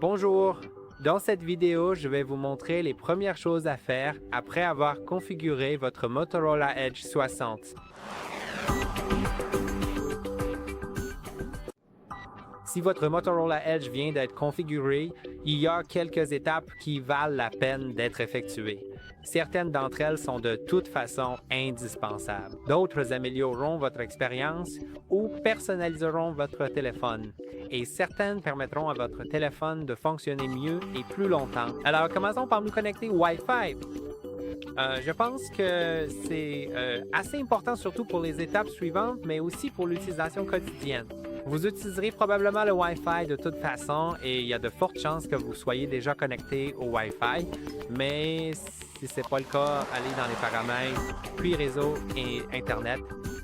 Bonjour! Dans cette vidéo, je vais vous montrer les premières choses à faire après avoir configuré votre Motorola Edge 60. Si votre Motorola Edge vient d'être configuré, il y a quelques étapes qui valent la peine d'être effectuées. Certaines d'entre elles sont de toute façon indispensables. D'autres amélioreront votre expérience ou personnaliseront votre téléphone. Et certaines permettront à votre téléphone de fonctionner mieux et plus longtemps. Alors, commençons par nous connecter Wi-Fi. Je pense que c'est assez important surtout pour les étapes suivantes, mais aussi pour l'utilisation quotidienne. Vous utiliserez probablement le Wi-Fi de toute façon et il y a de fortes chances que vous soyez déjà connecté au Wi-Fi, mais si ce n'est pas le cas, allez dans les paramètres, puis réseau et Internet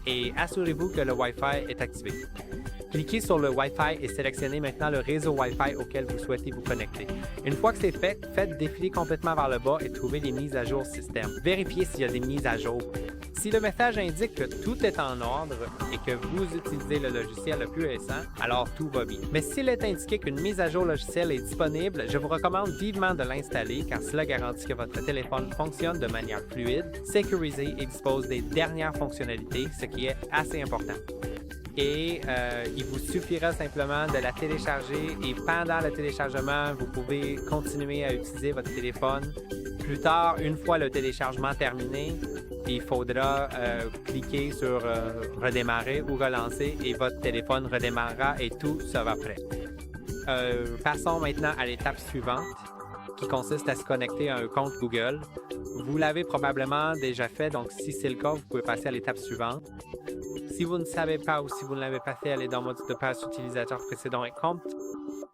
et assurez-vous que le Wi-Fi est activé. Cliquez sur le Wi-Fi et sélectionnez maintenant le réseau Wi-Fi auquel vous souhaitez vous connecter. Une fois que c'est fait, faites défiler complètement vers le bas et trouvez les mises à jour système. Vérifiez s'il y a des mises à jour. Si le message indique que tout est en ordre et que vous utilisez le logiciel le plus récent, alors tout va bien. Mais s'il est indiqué qu'une mise à jour logicielle est disponible, je vous recommande vivement de l'installer car cela garantit que votre téléphone fonctionne de manière fluide, sécurisée et dispose des dernières fonctionnalités, ce qui est assez important. Et il vous suffira simplement de la télécharger et pendant le téléchargement, vous pouvez continuer à utiliser votre téléphone. Plus tard, une fois le téléchargement terminé, il faudra cliquer sur redémarrer ou relancer et votre téléphone redémarrera et tout sera prêt. Passons maintenant à l'étape suivante qui consiste à se connecter à un compte Google. Vous l'avez probablement déjà fait, donc si c'est le cas, vous pouvez passer à l'étape suivante. Si vous ne savez pas ou si vous ne l'avez pas fait, allez dans mode de passe utilisateur précédent et compte.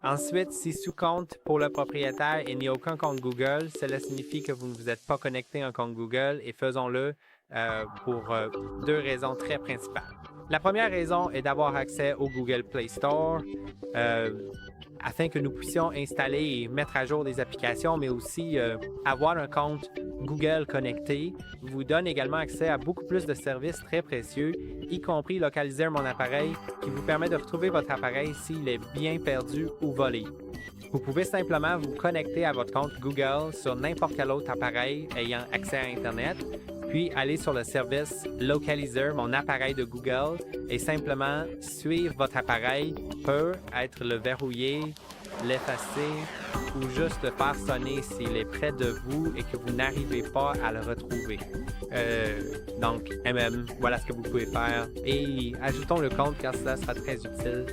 Ensuite, si sous compte pour le propriétaire il n'y a aucun compte Google, cela signifie que vous ne vous êtes pas connecté à un compte Google et faisons-le pour deux raisons très principales. La première raison est d'avoir accès au Google Play Store afin que nous puissions installer et mettre à jour des applications, mais aussi avoir un compte Google connecté vous donne également accès à beaucoup plus de services très précieux, y compris localiser mon appareil qui vous permet de retrouver votre appareil s'il est bien perdu ou volé. Vous pouvez simplement vous connecter à votre compte Google sur n'importe quel autre appareil ayant accès à Internet, puis aller sur le service Localizer, mon appareil de Google, et simplement suivre votre appareil peut être le verrouiller, l'effacer ou juste le faire sonner s'il est près de vous et que vous n'arrivez pas à le retrouver. Donc, voilà ce que vous pouvez faire. Et ajoutons le compte car cela sera très utile.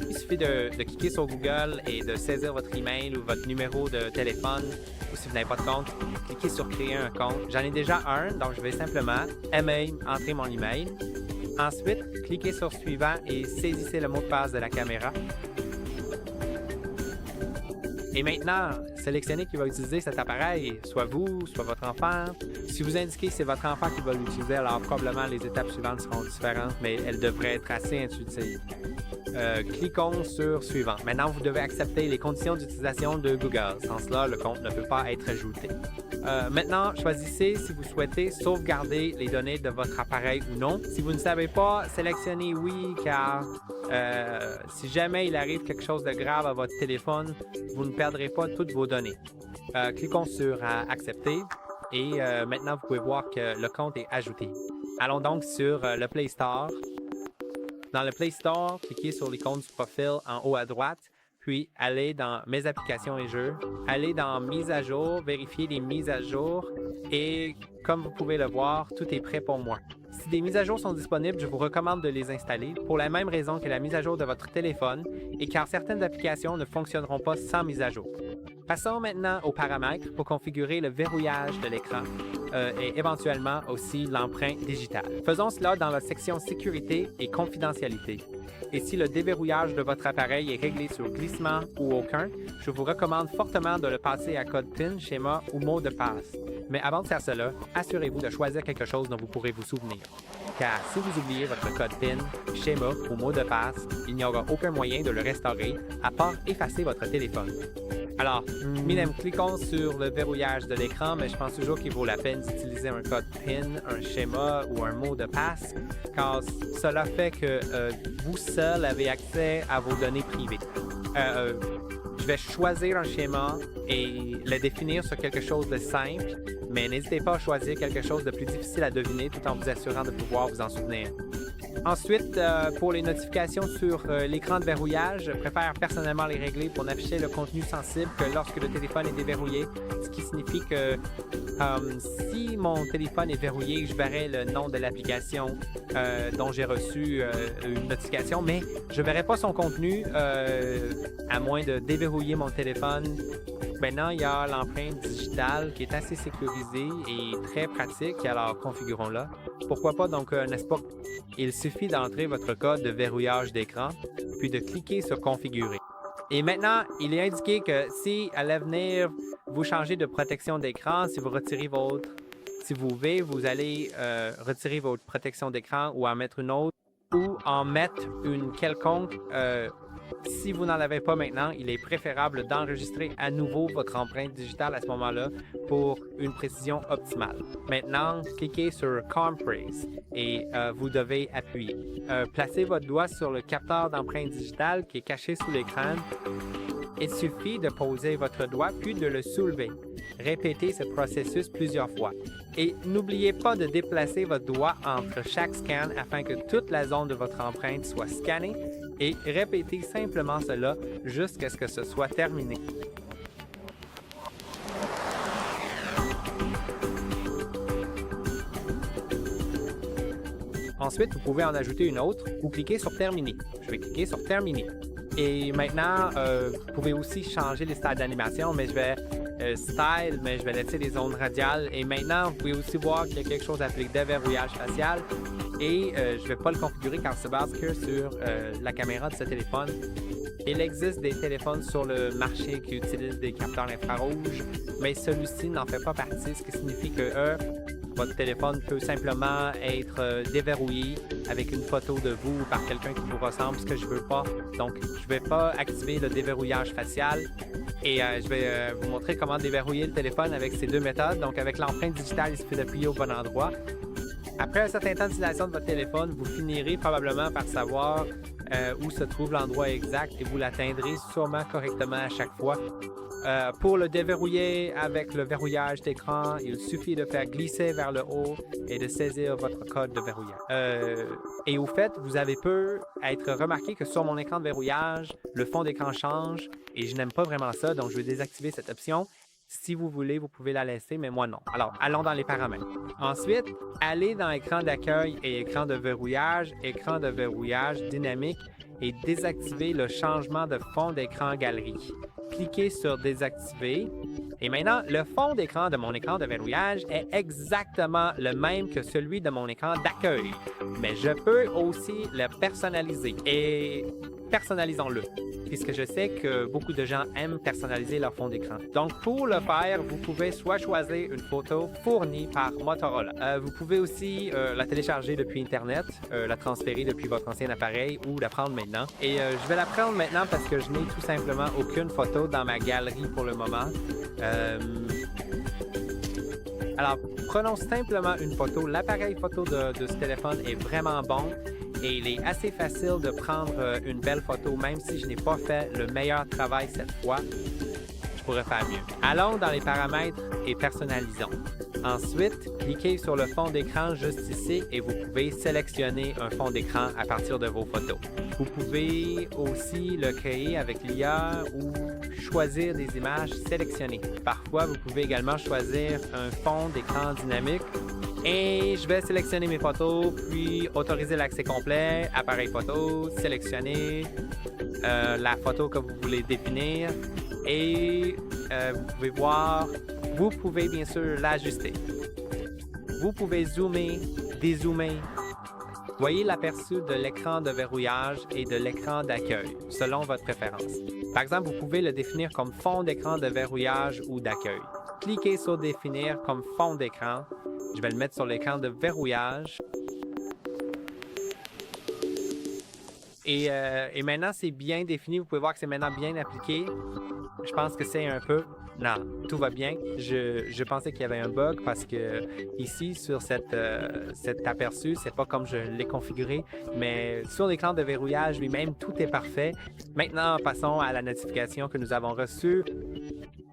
Il suffit de cliquer sur Google et de saisir votre email ou votre numéro de téléphone. Ou si vous n'avez pas de compte, cliquez sur créer un compte. J'en ai déjà un, donc je vais simplement entrer mon email. Ensuite, cliquez sur suivant et saisissez le mot de passe de la caméra. Et maintenant, sélectionnez qui va utiliser cet appareil, soit vous, soit votre enfant. Si vous indiquez que c'est votre enfant qui va l'utiliser, alors probablement les étapes suivantes seront différentes, mais elles devraient être assez intuitives. Cliquons sur suivant. Maintenant, vous devez accepter les conditions d'utilisation de Google. Sans cela, le compte ne peut pas être ajouté. Maintenant, choisissez si vous souhaitez sauvegarder les données de votre appareil ou non. Si vous ne savez pas, sélectionnez oui, car si jamais il arrive quelque chose de grave à votre téléphone, vous ne perdrez pas toutes vos données. Cliquons sur accepter et maintenant, vous pouvez voir que le compte est ajouté. Allons donc sur le Play Store. Dans le Play Store, cliquez sur l'icône du profil en haut à droite, puis allez dans Mes applications et jeux, allez dans Mise à jour, vérifiez les mises à jour et comme vous pouvez le voir, tout est prêt pour moi. Si des mises à jour sont disponibles, je vous recommande de les installer pour la même raison que la mise à jour de votre téléphone et car certaines applications ne fonctionneront pas sans mise à jour. Passons maintenant aux paramètres pour configurer le verrouillage de l'écran et éventuellement aussi l'empreinte digitale. Faisons cela dans la section Sécurité et Confidentialité. Et si le déverrouillage de votre appareil est réglé sur glissement ou aucun, je vous recommande fortement de le passer à code PIN, schéma ou mot de passe. Mais avant de faire cela, assurez-vous de choisir quelque chose dont vous pourrez vous souvenir. Car si vous oubliez votre code PIN, schéma ou mot de passe, il n'y aura aucun moyen de le restaurer à part effacer votre téléphone. Alors, cliquons sur le verrouillage de l'écran, mais je pense toujours qu'il vaut la peine d'utiliser un code PIN, un schéma ou un mot de passe, car cela fait que vous seul avez accès à vos données privées. je vais choisir un schéma et le définir sur quelque chose de simple, mais n'hésitez pas à choisir quelque chose de plus difficile à deviner tout en vous assurant de pouvoir vous en souvenir. Ensuite, pour les notifications sur l'écran de verrouillage, je préfère personnellement les régler pour n'afficher le contenu sensible que lorsque le téléphone est déverrouillé, ce qui signifie que si mon téléphone est verrouillé, je verrai le nom de l'application dont j'ai reçu une notification, mais je ne verrai pas son contenu à moins de déverrouiller mon téléphone. Maintenant, il y a l'empreinte digitale qui est assez sécurisée et très pratique, alors configurons-la. Pourquoi pas, donc, n'est-ce pas? Il suffit d'entrer votre code de verrouillage d'écran, puis de cliquer sur Configurer. Et maintenant, il est indiqué que si à l'avenir, vous changez de protection d'écran, si vous pouvez, vous allez retirer votre protection d'écran ou en mettre une autre, ou en mettre une quelconque. Si vous n'en avez pas maintenant, il est préférable d'enregistrer à nouveau votre empreinte digitale à ce moment-là pour une précision optimale. Maintenant, cliquez sur Compress et vous devez appuyer. Placez votre doigt sur le capteur d'empreinte digitale qui est caché sous l'écran. Il suffit de poser votre doigt puis de le soulever. Répétez ce processus plusieurs fois. Et n'oubliez pas de déplacer votre doigt entre chaque scan afin que toute la zone de votre empreinte soit scannée et répétez simplement cela jusqu'à ce que ce soit terminé. Ensuite, vous pouvez en ajouter une autre ou cliquer sur Terminer. Je vais cliquer sur Terminer. Et maintenant, vous pouvez aussi changer les styles d'animation, mais je vais je vais laisser les zones radiales. Et maintenant, vous pouvez aussi voir qu'il y a quelque chose appelé déverrouillage facial. Et je ne vais pas le configurer car se base que sur la caméra de ce téléphone. Il existe des téléphones sur le marché qui utilisent des capteurs infrarouges, mais celui-ci n'en fait pas partie, ce qui signifie que votre téléphone peut simplement être déverrouillé avec une photo de vous ou par quelqu'un qui vous ressemble, ce que je ne veux pas. Donc, je ne vais pas activer le déverrouillage facial et je vais vous montrer comment déverrouiller le téléphone avec ces deux méthodes. Donc, avec l'empreinte digitale, il suffit d'appuyer au bon endroit. Après un certain temps d'utilisation de votre téléphone, vous finirez probablement par savoir où se trouve l'endroit exact et vous l'atteindrez sûrement correctement à chaque fois. Pour le déverrouiller avec le verrouillage d'écran, il suffit de faire glisser vers le haut et de saisir votre code de verrouillage. Et au fait, vous avez pu être remarqué que sur mon écran de verrouillage, le fond d'écran change et je n'aime pas vraiment ça, donc je vais désactiver cette option. Si vous voulez, vous pouvez la laisser, mais moi non. Alors, allons dans les paramètres. Ensuite, allez dans écran d'accueil et écran de verrouillage dynamique et désactivez le changement de fond d'écran galerie. Cliquez sur Désactiver. Et maintenant, le fond d'écran de mon écran de verrouillage est exactement le même que celui de mon écran d'accueil. Mais je peux aussi le personnaliser. Et personnalisons-le, puisque je sais que beaucoup de gens aiment personnaliser leur fond d'écran. Donc, pour le faire, vous pouvez soit choisir une photo fournie par Motorola. Vous pouvez aussi la télécharger depuis Internet, la transférer depuis votre ancien appareil ou la prendre maintenant. Et je vais la prendre maintenant parce que je n'ai tout simplement aucune photo dans ma galerie pour le moment. Alors, prenons simplement une photo. L'appareil photo de ce téléphone est vraiment bon. Et il est assez facile de prendre une belle photo, même si je n'ai pas fait le meilleur travail cette fois. Je pourrais faire mieux. Allons dans les paramètres et personnalisons. Ensuite, cliquez sur le fond d'écran juste ici et vous pouvez sélectionner un fond d'écran à partir de vos photos. Vous pouvez aussi le créer avec l'IA ou choisir des images sélectionnées. Parfois, vous pouvez également choisir un fond d'écran dynamique. Et je vais sélectionner mes photos, puis autoriser l'accès complet, appareil photo, sélectionner la photo que vous voulez définir. Et vous pouvez voir, vous pouvez bien sûr l'ajuster. Vous pouvez zoomer, dézoomer. Voyez l'aperçu de l'écran de verrouillage et de l'écran d'accueil, selon votre préférence. Par exemple, vous pouvez le définir comme fond d'écran de verrouillage ou d'accueil. Cliquez sur Définir comme fond d'écran. Je vais le mettre sur l'écran de verrouillage. Et maintenant, c'est bien défini. Vous pouvez voir que c'est maintenant bien appliqué. Je pense que c'est un peu... Non, tout va bien. Je pensais qu'il y avait un bug parce que ici, sur cet aperçu, c'est pas comme je l'ai configuré, mais sur l'écran de verrouillage lui-même, tout est parfait. Maintenant, passons à la notification que nous avons reçue.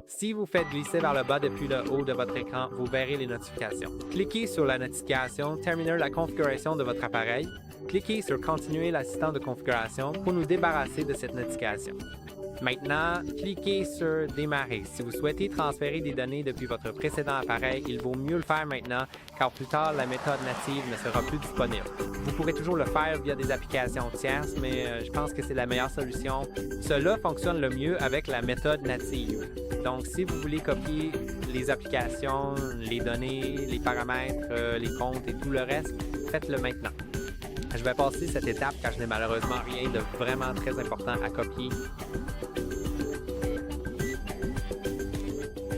Si vous faites glisser vers le bas depuis le haut de votre écran, vous verrez les notifications. Cliquez sur la notification « Terminer la configuration de votre appareil ». Cliquez sur « Continuer l'assistant de configuration » pour nous débarrasser de cette notification. Maintenant, cliquez sur « Démarrer ». Si vous souhaitez transférer des données depuis votre précédent appareil, il vaut mieux le faire maintenant, car plus tard, la méthode native ne sera plus disponible. Vous pourrez toujours le faire via des applications tierces, mais je pense que c'est la meilleure solution. Cela fonctionne le mieux avec la méthode native. Donc, si vous voulez copier les applications, les données, les paramètres, les comptes et tout le reste, faites-le maintenant. Je vais passer cette étape car je n'ai malheureusement rien de vraiment très important à copier.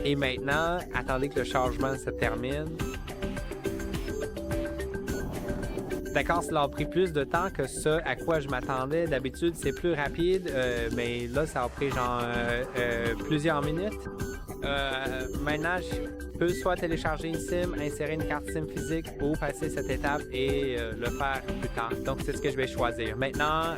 Et maintenant, attendez que le chargement se termine. D'accord, cela a pris plus de temps que ce à quoi je m'attendais. D'habitude, c'est plus rapide, mais là, ça a pris genre plusieurs minutes. Maintenant, je peux soit télécharger une SIM, insérer une carte SIM physique ou passer cette étape et le faire plus tard. Donc, c'est ce que je vais choisir. Maintenant,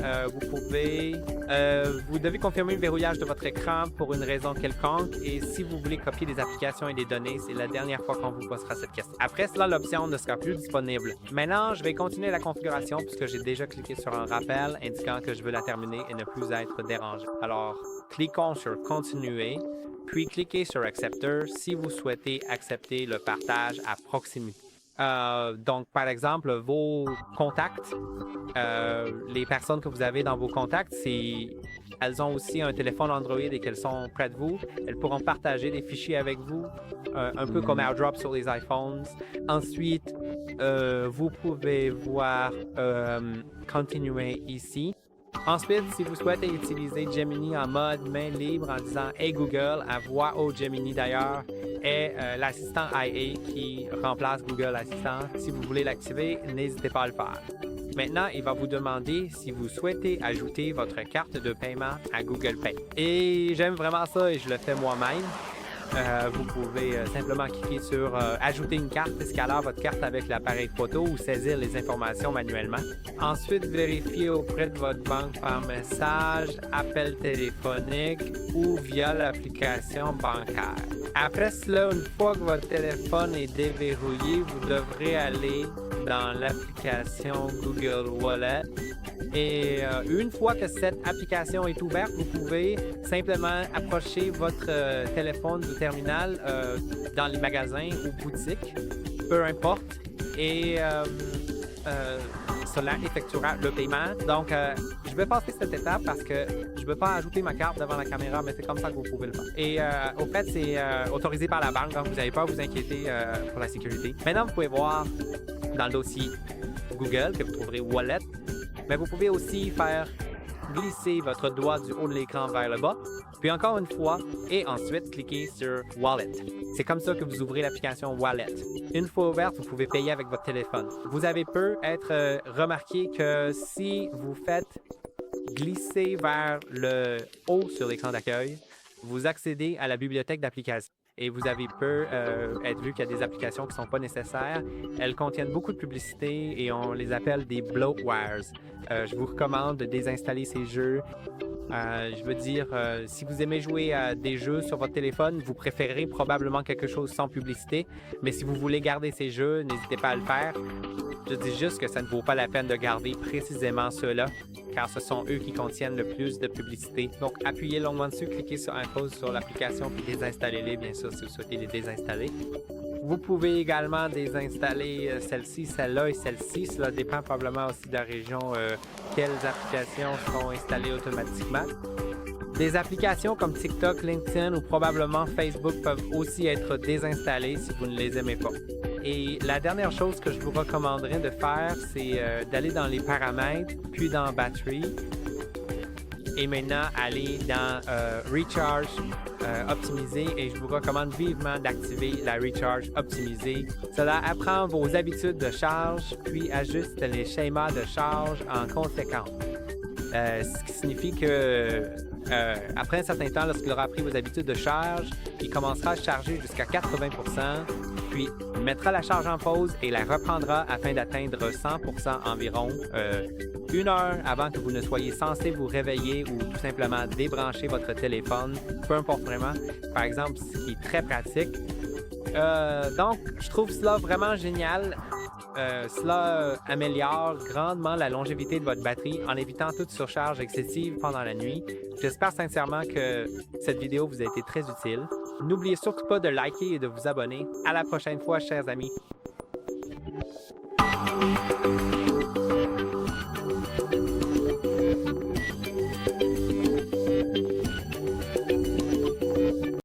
vous devez confirmer le verrouillage de votre écran pour une raison quelconque et si vous voulez copier des applications et des données, c'est la dernière fois qu'on vous posera cette question. Après cela, l'option ne sera plus disponible. Maintenant, je vais continuer la configuration puisque j'ai déjà cliqué sur un rappel indiquant que je veux la terminer et ne plus être dérangé. Alors, cliquons sur « Continuer ». Puis cliquez sur « Accepter » si vous souhaitez accepter le partage à proximité. Donc, par exemple, vos contacts, les personnes que vous avez dans vos contacts, elles ont aussi un téléphone Android et qu'elles sont près de vous. Elles pourront partager des fichiers avec vous, un peu comme AirDrop sur les iPhones. Ensuite, vous pouvez voir « Continuer » ici. Ensuite, si vous souhaitez utiliser Gemini en mode main libre en disant « Hey Google », à voix haute Gemini d'ailleurs, est l'assistant IA qui remplace Google Assistant. Si vous voulez l'activer, n'hésitez pas à le faire. Maintenant, il va vous demander si vous souhaitez ajouter votre carte de paiement à Google Pay. Et j'aime vraiment ça et je le fais moi-même. Vous pouvez simplement cliquer sur « Ajouter une carte » escalar votre carte avec l'appareil photo ou saisir les informations manuellement. Ensuite, vérifiez auprès de votre banque par message, appel téléphonique ou via l'application bancaire. Après cela, une fois que votre téléphone est déverrouillé, vous devrez aller dans l'application Google Wallet. Et une fois que cette application est ouverte, vous pouvez simplement approcher votre téléphone du terminal dans les magasins ou boutiques, peu importe, et cela effectuera le paiement. Donc, je vais passer cette étape parce que je ne veux pas ajouter ma carte devant la caméra, mais c'est comme ça que vous pouvez le faire. Et au fait, c'est autorisé par la banque, donc vous n'avez pas à vous inquiéter pour la sécurité. Maintenant, vous pouvez voir dans le dossier Google que vous trouverez Wallet. Mais vous pouvez aussi faire glisser votre doigt du haut de l'écran vers le bas, puis encore une fois, et ensuite cliquez sur Wallet. C'est comme ça que vous ouvrez l'application Wallet. Une fois ouverte, vous pouvez payer avec votre téléphone. Vous avez peut-être remarqué que si vous faites glisser vers le haut sur l'écran d'accueil, vous accédez à la bibliothèque d'applications. Et vous avez peu être vu qu'il y a des applications qui ne sont pas nécessaires. Elles contiennent beaucoup de publicité et on les appelle des bloatwares. Je vous recommande de désinstaller ces jeux. Je veux dire, si vous aimez jouer à des jeux sur votre téléphone, vous préférez probablement quelque chose sans publicité. Mais si vous voulez garder ces jeux, n'hésitez pas à le faire. Je dis juste que ça ne vaut pas la peine de garder précisément ceux-là, car ce sont eux qui contiennent le plus de publicité. Donc, appuyez longuement dessus, cliquez sur Impose sur l'application, puis désinstallez-les, bien sûr, si vous souhaitez les désinstaller. Vous pouvez également désinstaller celle-ci, celle-là et celle-ci. Cela dépend probablement aussi de la région, quelles applications seront installées automatiquement. Des applications comme TikTok, LinkedIn ou probablement Facebook peuvent aussi être désinstallées si vous ne les aimez pas. Et la dernière chose que je vous recommanderais de faire, c'est d'aller dans les paramètres, puis dans Battery, et maintenant aller dans Recharge optimisé, et je vous recommande vivement d'activer la Recharge optimisée. Cela apprend vos habitudes de charge, puis ajuste les schémas de charge en conséquence. ce qui signifie que après un certain temps, lorsqu'il aura appris vos habitudes de charge, il commencera à charger jusqu'à 80 puis mettra la charge en pause et la reprendra afin d'atteindre 100 environ 1 heure avant que vous ne soyez censé vous réveiller ou tout simplement débrancher votre téléphone, peu importe vraiment. Par exemple, ce qui est très pratique. Donc, je trouve cela vraiment génial. Cela améliore grandement la longévité de votre batterie en évitant toute surcharge excessive pendant la nuit. J'espère sincèrement que cette vidéo vous a été très utile. N'oubliez surtout pas de liker et de vous abonner. À la prochaine fois, chers amis.